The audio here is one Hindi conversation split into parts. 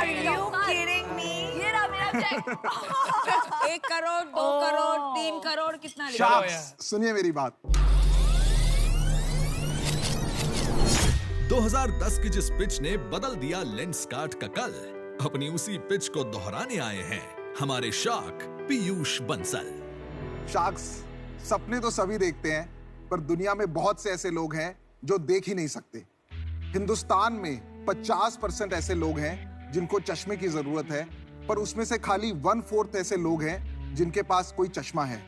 you kidding me? ये रहा मेरा चेक। 1 करोड़, 2 करोड़, 3 करोड़, कितना लिखा? शार्क्स, सुनिए मेरी बात। 2010 की जिस पिच ने बदल दिया लेंसकार्ट का कल, अपनी उसी पिच को दोहराने आए हैं हमारे शार्क पीयूष बंसल। शार्क्स, सपने तो सभी देखते हैं, पर दुनिया में बहुत से ऐसे लोग हैं जो देख ही नहीं सकते। हिंदुस्तान में 50% ऐसे लोग हैं जिनको चश्मे की जरूरत है, पर उसमें से खाली 1/4 ऐसे लोग हैं जिनके पास कोई चश्मा है।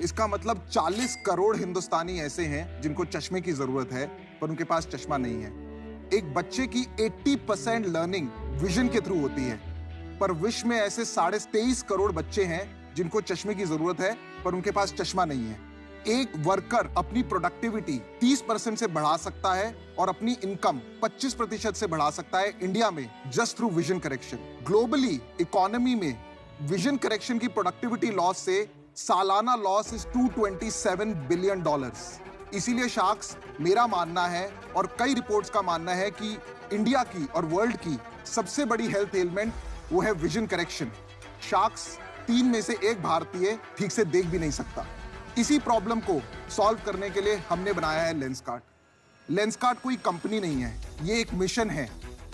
इसका मतलब 40 करोड़ हिंदुस्तानी ऐसे हैं जिनको चश्मे की जरूरत है, पर उनके पास चश्मा नहीं है। एक बच्चे की 80% लर्निंग विजन के थ्रू होती है, पर विश्व में ऐसे 23.5 करोड़ बच्चे हैं जिनको चश्मे की जरूरत है, पर उनके पास चश्मा नहीं है। एक वर्कर अपनी प्रोडक्टिविटी 30% से बढ़ा सकता है और अपनी इनकम 25% से बढ़ा सकता है इंडिया में, just through vision correction. Globally economy में विजन करेक्शन की प्रोडक्टिविटी लॉस से सालाना लॉस इज $227 बिलियन। इसीलिए शार्क्स, मेरा मानना है और कई रिपोर्ट्स का मानना है कि इंडिया की और वर्ल्ड की सबसे बड़ी हेल्थ एलिमेंट वो है विजन करेक्शन। शार्क्स, 3 में से 1 भारतीय ठीक से देख भी नहीं सकता। इसी प्रॉब्लम को सॉल्व करने के लिए हमने बनाया है लेंसकार्ट। लेंसकार्ट कोई कंपनी नहीं है, ये एक मिशन है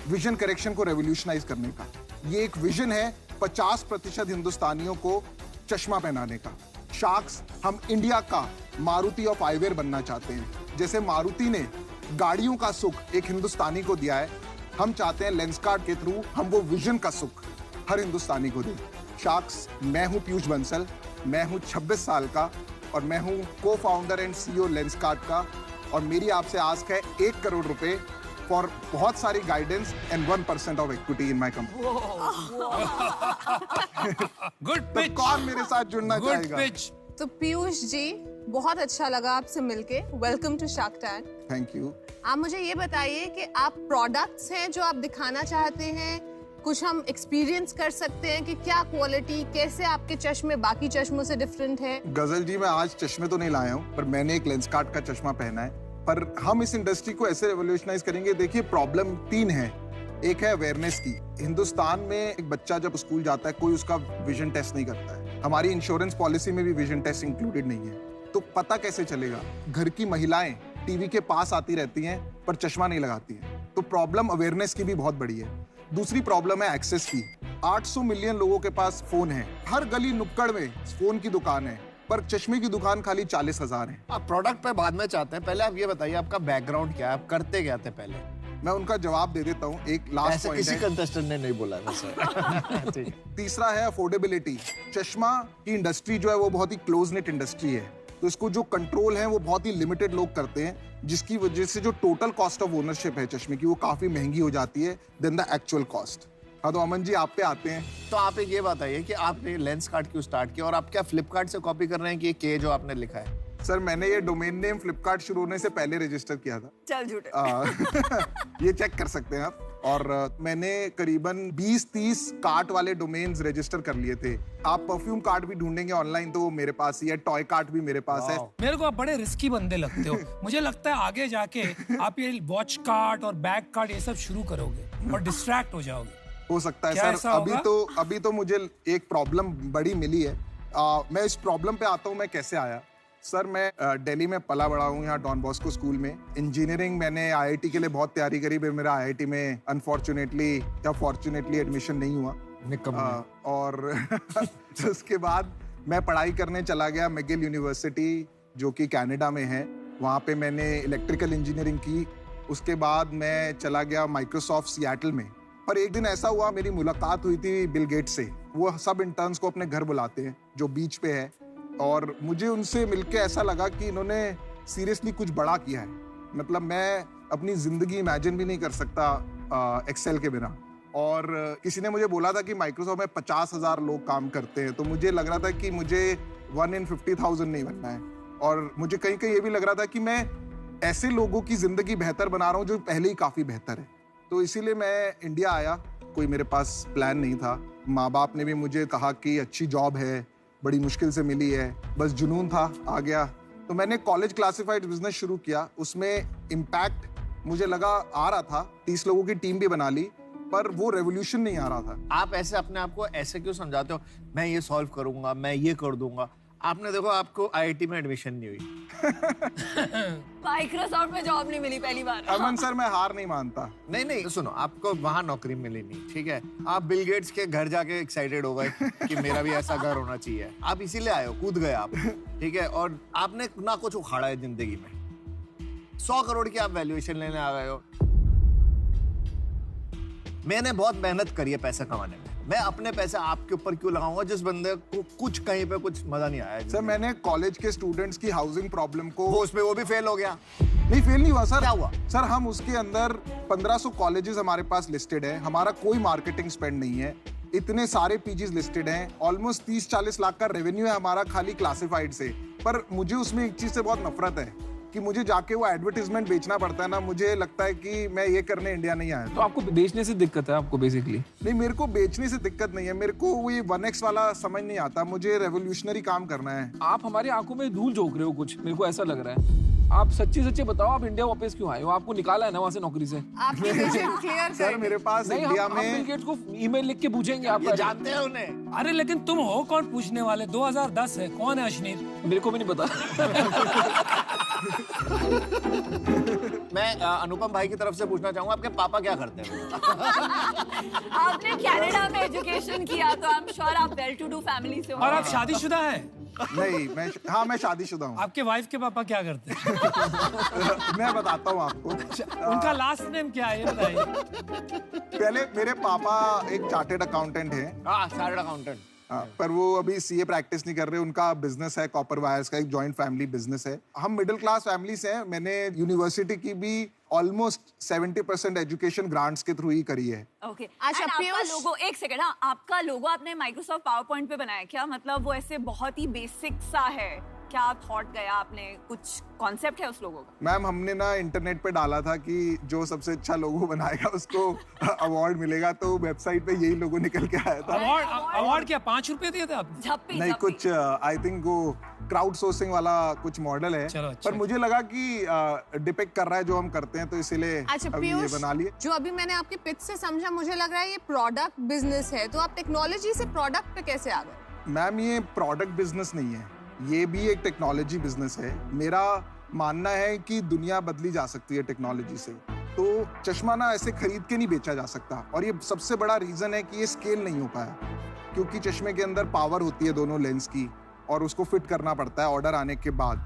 विजन करेक्शन को रेवोल्यूशनाइज करने का। ये एक विजन है 50% हिंदुस्तानियों को चश्मा पहनाने का। शार्क्स, हम इंडिया का मारुति ऑफ आईवेयर बनना चाहते हैं। जैसे मारुति ने गाड़ियों का सुख एक हिंदुस्तानी को दिया है, हम चाहते हैं लेंसकार्ट के थ्रू हम वो विजन का सुख हर हिंदुस्तानी को दें। शार्क्स, मैं हूं पीयूष बंसल, मैं हूं 26 साल का और मैं हूं को फाउंडर एंड सीईओ लेंसकार्ट का, और मेरी आपसे आस्क है 1 करोड़ रुपए फॉर बहुत सारी guidance and 1% of equity in my company. Good pitch. तो कौन मेरे साथ जुड़ना गुड चाहेगा? पिच। तो पीयूष जी, बहुत अच्छा लगा आपसे मिलके। Welcome to shark tank. Thank you. आप मुझे ये बताइए कि आप प्रोडक्ट्स हैं जो आप दिखाना चाहते हैं, कुछ हम एक्सपीरियंस कर सकते हैं कि क्या क्वालिटी, कैसे आपके चश्मे बाकी चश्मों से डिफरेंट है? गजल जी, मैं आज चश्मे तो नहीं लाया हूँ, पर मैंने एक लेंसकार्ट का चश्मा पहना है। पर हम इस इंडस्ट्री को ऐसे रेवोल्यूशनाइज करेंगे। देखिए, प्रॉब्लम 3 है। एक है अवेयरनेस की। हिंदुस्तान में एक बच्चा जब स्कूल जाता है, कोई उसका विजन टेस्ट नहीं करता है। हमारी इंश्योरेंस पॉलिसी में भी विजन टेस्ट इंक्लूडेड नहीं है। तो पता कैसे चलेगा? घर की महिलाएं टीवी के पास आती रहती हैं पर चश्मा नहीं लगाती हैं। तो प्रॉब्लम अवेयरनेस की भी बहुत बड़ी है। दूसरी प्रॉब्लम है एक्सेस की। 800 मिलियन लोगों के पास फोन है, हर गली नुक्कड़ में फोन की दुकान है, पर चश्मे की दुकान खाली 40,000 है। आप प्रोडक्ट पे बाद में चाहते हैं, पहले आप ये बताइए आपका बैकग्राउंड क्या है, आप करते क्या थे पहले? मैं उनका जवाब दे देता हूँ। एक लास्ट ऐसे पॉइंट किसी है। कंटेस्टेंट ने नहीं बोला वैसे। ठीक है। तीसरा है अफोर्डेबिलिटी। चश्मा की इंडस्ट्री जो है वो बहुत ही क्लोज नेट इंडस्ट्री है, तो इसको जो कंट्रोल है वो बहुत ही लिमिटेड लोग करते हैं, जिसकी वजह से जो टोटल कॉस्ट ऑफ ओनरशिप है चश्मे की, वो काफी महंगी हो जाती है देन द एक्चुअल कॉस्ट। हाँ, तो अमन जी, आप पे आते हैं। तो आप एक ये बताइए कि आपने लेंसकार्ट क्यों स्टार्ट किया, और आप क्या फ्लिपकार्ट से कॉपी कर रहे हैं कि ये के जो आपने लिखा है? सर, मैंने ये डोमेन नेम फ्लिपकार्ट शुरू होने से पहले रजिस्टर किया था। चल झूठे। ये चेक कर सकते हैं आप। और मैंने करीबन 20-30 कार्ट वाले डोमेन्स रजिस्टर कर लिए थे। आप परफ्यूम कार्ट भी ढूंढेंगे ऑनलाइन तो वो मेरे पास ही है, टॉय कार्ट भी मेरे पास है। मेरे को आप बड़े रिस्की बंदे लगते हो। मुझे लगता है आगे जाके आप ये वॉच कार्ट और बैग कार्ट ये सब शुरू करोगे और डिस्ट्रैक्ट हो जाओगे। हो सकता है क्या सर। ऐसा होगा? अभी तो मुझे एक प्रॉब्लम बड़ी मिली है। मैं इस प्रॉब्लम पे आता हूँ, मैं कैसे आया। सर, मैं दिल्ली में पला बड़ा हूँ, यहाँ डॉन बॉस्को स्कूल में। इंजीनियरिंग मैंने आईआईटी के लिए बहुत तैयारी करी, पर मेरा आईआईटी में अनफॉर्चुनेटली या फॉर्चुनेटली एडमिशन नहीं हुआ। और उसके बाद मैं पढ़ाई करने चला गया मैगिल यूनिवर्सिटी, जो कि कनाडा में है। वहाँ पे मैंने इलेक्ट्रिकल इंजीनियरिंग की। उसके बाद मैं चला गया माइक्रोसॉफ्ट सिएटल में। पर एक दिन ऐसा हुआ, मेरी मुलाकात हुई थी बिल गेट्स से। वो सब इंटर्न्स को अपने घर बुलाते हैं जो बीच पे है, और मुझे उनसे मिलके ऐसा लगा कि इन्होंने सीरियसली कुछ बड़ा किया है। मतलब मैं अपनी जिंदगी इमेजिन भी नहीं कर सकता एक्सेल के बिना। और किसी ने मुझे बोला था कि माइक्रोसॉफ्ट में 50,000 लोग काम करते हैं, तो मुझे लग रहा था कि मुझे 1 in 50,000 नहीं बनना है। और मुझे कहीं कहीं ये भी लग रहा था कि मैं ऐसे लोगों की जिंदगी बेहतर बना रहा हूँ जो पहले ही काफी बेहतर है। तो इसीलिए मैं इंडिया आया। कोई मेरे पास प्लान नहीं था। माँ बाप ने भी मुझे कहा कि अच्छी जॉब है, बड़ी मुश्किल से मिली है, बस जुनून था, आ गया। तो मैंने कॉलेज क्लासिफाइड बिजनेस शुरू किया। उसमें इम्पैक्ट मुझे लगा आ रहा था। 30 लोगों की टीम भी बना ली, पर वो रेवोल्यूशन नहीं आ रहा था। आप ऐसे अपने आप को ऐसे क्यों समझाते हो, मैं ये सॉल्व करूंगा, मैं ये कर दूंगा? आपने देखो, आपको आईआईटी में एडमिशन नहीं हुई, माइक्रोसॉफ्ट में जॉब नहीं मिली पहली बार। अमन सर, मैं हार नहीं मानता। नहीं, सुनो, आपको वहां नौकरी मिली नहीं, ठीक है? आप बिल गेट्स के घर जाके एक्साइटेड हो गए कि मेरा भी ऐसा घर होना चाहिए। आप इसीलिए आए हो, कूद गए आप, ठीक है? और आपने ना कुछ उखाड़ा है जिंदगी में। 100 करोड़ की आप वैल्यूएशन लेने आ गए हो। मैंने बहुत मेहनत करी है पैसा कमाने में, मैं अपने पैसे आपके ऊपर क्यों लगाऊंगा जिस बंदे को कुछ कहीं पे कुछ मजा नहीं आया? सर, मैंने कॉलेज के स्टूडेंट्स की हाउसिंग प्रॉब्लम को वो भी फेल हो गया। नहीं, फेल नहीं हुआ सर। क्या हुआ? सर, हम उसके अंदर 1500 कॉलेजेस हमारे पास लिस्टेड है, हमारा कोई मार्केटिंग स्पेंड नहीं है, इतने सारे पीजीज लिस्टेड हैं, ऑलमोस्ट 30-40 लाख का रेवेन्यू है हमारा खाली क्लासिफाइड से। पर मुझे उसमें एक चीज से बहुत नफरत है कि मुझे जाके वो एडवर्टाइजमेंट बेचना पड़ता है ना। मुझे लगता है कि मैं ये करने इंडिया नहीं आया। तो आपको बेचने से दिक्कत है आपको बेसिकली? नहीं, मेरे को बेचने से दिक्कत नहीं है, मेरे को वो ये 1x वाला समझ नहीं आता। मुझे रेवोल्यूशनरी काम करना है। आप हमारी आंखों में धूल झोंक रहे हो कुछ, मेरे को ऐसा लग रहा है। आप सच्चे बताओ, आप इंडिया वापस क्यों आए हो? आपको निकाला है ना वहाँ से नौकरी से? आपकी विजन क्लियर सर, मेरे पास इंडिया में बिल गेट्स को ईमेल लिख के पूछेंगे आप, जानते हैं उन्हें? अरे लेकिन तुम हो कौन पूछने वाले? 2010 है, कौन है अशनीर? मेरे को भी नहीं पता। मैं अनुपम भाई की तरफ से पूछना चाहूंगा, आपके पापा क्या करते हैं? आपने कनाडा में एजुकेशन किया तो आई एम श्योर आप वेल टू डू फैमिली से हो। और आप शादीशुदा हैं? नहीं, मैं शादीशुदा हूँ। आपके वाइफ के पापा क्या करते हैं? मैं बताता हूँ आपको। उनका लास्ट नेम क्या है, ये बताइए। पहले मेरे पापा एक चार्टेड अकाउंटेंट हैं। Chartered accountant. पर वो अभी सीए प्रैक्टिस नहीं कर रहे। उनका बिजनेस है कॉपर वायर्स का, एक जॉइंट फैमिली बिजनेस है। हम मिडिल क्लास फैमिली से हैं। मैंने यूनिवर्सिटी की भी ऑलमोस्ट 70% एजुकेशन ग्रांट्स के थ्रू ही करी है। ओके। अच्छा, आपका पीयूष, लोगो, एक सेकंड, हाँ, आपका लोगो आपने माइक्रोसॉफ्ट पावर पॉइंट पे बनाया क्या? मतलब वो ऐसे बहुत ही बेसिक सा है, क्या थॉट गया आपने? कुछ कॉन्सेप्ट है उस लोगो का? मैम, हमने ना इंटरनेट पे डाला था कि जो सबसे अच्छा लोगो बनाएगा उसको अवार्ड मिलेगा, तो वेबसाइट पे यही लोगो निकल के आया था। अवार्ड क्या 5 रुपए दिए थे आपने? झप्पी नहीं, कुछ आई थिंक वो क्राउड सोर्सिंग वाला कुछ मॉडल है। चलो, अच्छा। पर मुझे लगा कि डिपिक्ट कर रहा है जो हम करते हैं, तो इसीलिए अच्छा अभी ये पीयूष, बना लिए। जो अभी मैंने आपके पिच से समझा, मुझे लग रहा है ये प्रोडक्ट बिजनेस है, तो आप टेक्नोलॉजी से प्रोडक्ट पे कैसे आ गए? मैम, ये प्रोडक्ट बिजनेस नहीं है, ये भी एक टेक्नोलॉजी बिजनेस है। मेरा मानना है कि दुनिया बदली जा सकती है टेक्नोलॉजी से। तो चश्मा ना ऐसे खरीद के नहीं बेचा जा सकता, और ये सबसे बड़ा रीजन है कि ये स्केल नहीं हो पाया, क्योंकि चश्मे के अंदर पावर होती है दोनों लेंस की, और उसको फिट करना पड़ता है ऑर्डर आने के बाद।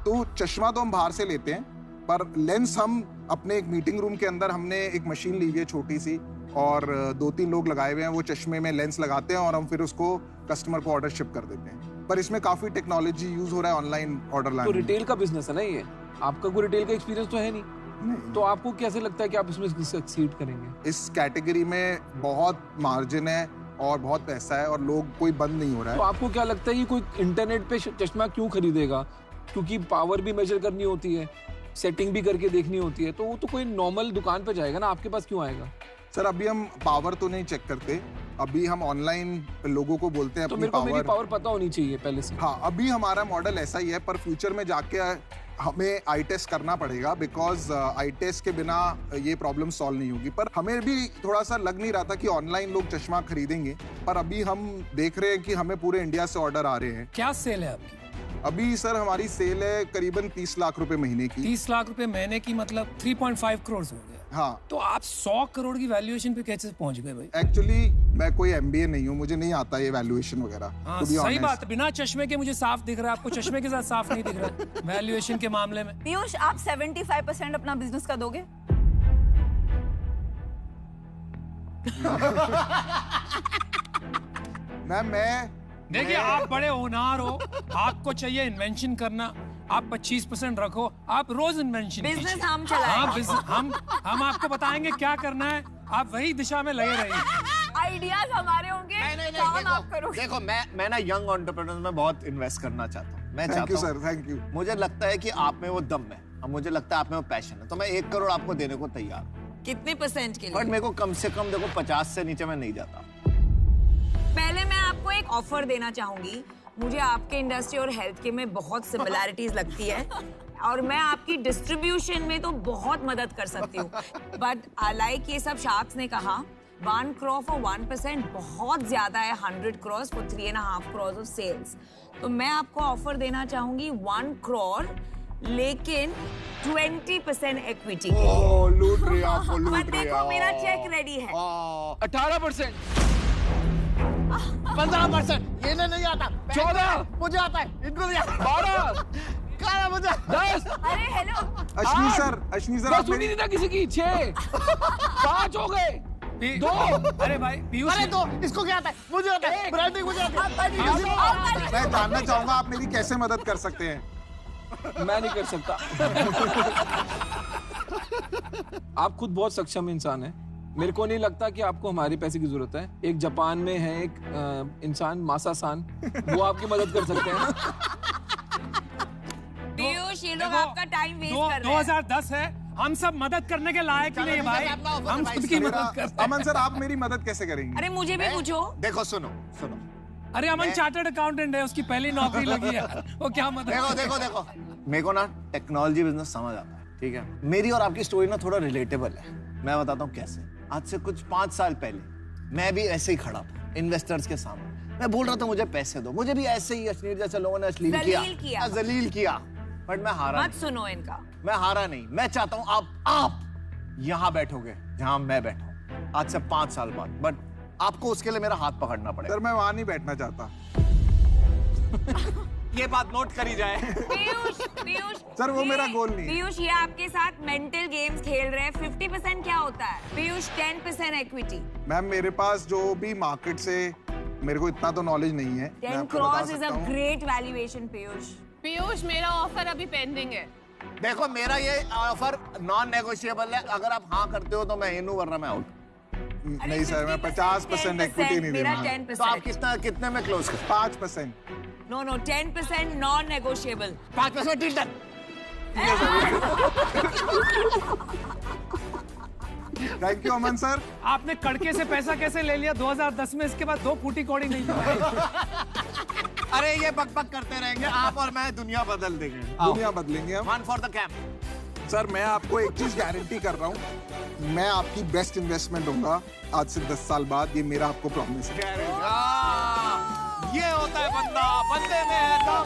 तो चश्मा तो हम बाहर से लेते हैं, पर लेंस हम अपने एक मीटिंग रूम के अंदर हमने एक मशीन ली है छोटी सी, और 2-3 लोग लगाए हुए हैं, वो चश्मे में लेंस लगाते हैं और हम फिर उसको कस्टमर को ऑर्डर शिप कर देते हैं। पर इसमें काफी टेक्नोलॉजी यूज हो रहा है ऑनलाइन ऑर्डर लाने। तो रिटेल का बिजनेस है ना ये, आपका कोई रिटेल का एक्सपीरियंस तो है नहीं, तो आपको कैसे लगता है कि आप इसमें सक्सीड करेंगे? इस कैटेगरी में बहुत मार्जिन है और बहुत पैसा है, और लोग कोई बंद नहीं हो रहा तो है। आपको क्या लगता है कि कोई इंटरनेट पे चश्मा क्यों खरीदेगा? क्योंकि पावर भी मेजर करनी होती है, सेटिंग भी करके देखनी होती है, तो वो तो कोई नॉर्मल दुकान पे जाएगा ना, आपके पास क्यों आएगा? सर, अभी हम पावर तो नहीं चेक करते, अभी हम ऑनलाइन लोगों को बोलते हैं तो अपनी मेरे को मेरी पावर। पावर पता होनी चाहिए पहले से। हाँ, अभी हमारा मॉडल ऐसा ही है, पर फ्यूचर में जाके हमें आई टेस्ट करना पड़ेगा, बिकॉज आई टेस्ट के बिना ये प्रॉब्लम सॉल्व नहीं होगी। पर हमें भी थोड़ा सा लग नहीं रहा था कि ऑनलाइन लोग चश्मा खरीदेंगे, पर अभी हम देख रहे हैं कि हमें पूरे इंडिया से ऑर्डर आ रहे हैं। क्या सेल है आपकी? अभी सर हमारी सेल है करीबन 30 लाख रुपए महीने की। 30 लाख रुपए महीने की, मतलब 3.5 करोड़ हो गया। हाँ, तो आप 100 करोड़ की वैल्यूएशन पे कैसे पहुंच गए भाई? एक्चुअली मैं कोई MBA नहीं हूँ, मुझे नहीं आता ये वैल्यूएशन वगैरह। हाँ, to be सही honest। बात है, बिना चश्मे के मुझे साफ दिख रहा है, आपको चश्मे के साथ साफ नहीं दिख रहा है वैल्यूएशन के मामले में। पीयूष, आप 75% अपना बिजनेस का दोगे? मैं देखिए, आप बड़े होनहार हो, आपको चाहिए इन्वेंशन करना, आप 25% रखो, आप रोज इन्वेंशन बिजनेस हम चलाएंगे। हाँ, हम आपको बताएंगे क्या करना है, आप वही दिशा में लगे रहिए। आइडियाज हमारे होंगे, काम आप करोगे। देखो, मैं ना यंग एंटरप्रेन्योर्स में बहुत इन्वेस्ट करना चाहता हूँ। मैं थैंक चाहता यू हूँ, सर, थैंक यू। मुझे लगता है कि आप में वो दम है, और मुझे लगता है आप में वो पैशन है, तो मैं 1 करोड़ आपको देने को तैयार हूँ। कितने परसेंट के लिए? बट मेरे को कम से कम देखो 50 से नीचे मैं नहीं जाता। पहले मैं आपको एक ऑफर देना चाहूंगी। मुझे आपके इंडस्ट्री और हेल्थ के में बहुत सिमिलैरिटीज लगती है, और मैं आपकी डिस्ट्रीब्यूशन में तो बहुत मदद कर सकती हूँ। बट लाइक ये सब शार्क्स ने कहा 1 crore for 1% बहुत ज्यादा है, 100 crores for 3.5 crores of sales. तो मैं आपको ऑफर देना चाहूंगी 1 crore लेकिन 20% इक्विटी के लिए। लूट रही आपको, लूट पर रही देखो मेरा चेक रेडी है। 18%, 15%, ये नहीं आता। 14, मुझे आता है, इनको नहीं आता। 12, कहा मुझे 10, अरे हेलो, अश्विनी सर बस आप सुनी मेरी नहीं था किसी की। 6, 5 हो गए, 2। अरे भाई पीयूष अरे तो इसको क्या आता है? मुझे आता है, ब्रांडिंग मुझे आता है। मैं जानना चाहूंगा आप मेरी कैसे मदद कर सकते हैं। मैं नहीं कर सकता। आप खुद बहुत सक्षम इंसान हैं। मेरे को नहीं लगता कि आपको हमारे पैसे की जरूरत है। एक जापान में है एक इंसान मासा-सान, वो आपकी मदद कर सकते हैं। पीयूष ये लोग आपका टाइम वेस्ट कर रहे हैं। 2010 है, हम सब मदद करने के लायक ही नहीं है भाई। हम खुद की मदद करते हैं। अमन सर आप मेरी मदद कैसे करेंगे? अरे मुझे भी पूछो। देखो सुनो सुनो, अरे अमन चार्टर्ड अकाउंटेंट है, उसकी पहली नौकरी लगी है, वो क्या मदद देखो देखो देखो, मेरे को ना टेक्नोलॉजी बिजनेस समझ आता है, ठीक है। मेरी और आपकी स्टोरी ना थोड़ा रिलेटेबल है। मैं बताता हूँ कैसे। आज से कुछ 5 साल पहले मैं भी ऐसे ही खड़ा था इन्वेस्टर्स के सामने। मैं बोल रहा था मुझे पैसे दो, मुझे भी ऐसे ही अश्लील जैसे लोगों ने अश्लील किया, जलील किया, बट मैं हारा मत सुनो इनका। मैं हारा नहीं। मैं चाहता हूँ आप यहाँ बैठोगे जहाँ मैं बैठा हूँ आज से 5 साल बाद, बट आपको उसके लिए मेरा हाथ पकड़ना पड़ेगा। सर मैं वहां नहीं बैठना चाहता। ये बात नोट करी जाए। पीयूष सर वो मेरा गोल नहीं है। पीयूष ये आपके साथ मेंटल गेम्स खेल रहे हैं। 50% क्या होता है पीयूष? 10% इक्विटी। मैम मेरे पास जो भी मार्केट से, मेरे को इतना तो नॉलेज नहीं है। 10 crores is a great valuation Piyush. Piyush मेरा ऑफर अभी पेंडिंग है। देखो मेरा ये ऑफर नॉन नेगोशिएबल है। अगर आप हाँ करते हो तो मैं इन हूँ, वरना मैं आउट। नहीं सर मैं 50% इक्विटी नहीं मेरा दूंगा। 10%। तो आप कितने में क्लोज कर? 5%। No 10% non negotiable. 5% done. Thank you Aman sir. आपने कड़के से पैसा कैसे ले लिया 2010 में? इसके बाद 2 फूटी कौड़ी नहीं थी। अरे ये बकबक करते रहेंगे आप और मैं, दुनिया बदल देंगे। दुनिया बदलेंगे हम। 1 for the camp। सर मैं आपको एक चीज गारंटी कर रहा हूँ, मैं आपकी बेस्ट इन्वेस्टमेंट होगा आज से 10 साल बाद। ये मेरा आपको प्रॉमिस है। ये होता है बंदा, बंदे में है दम।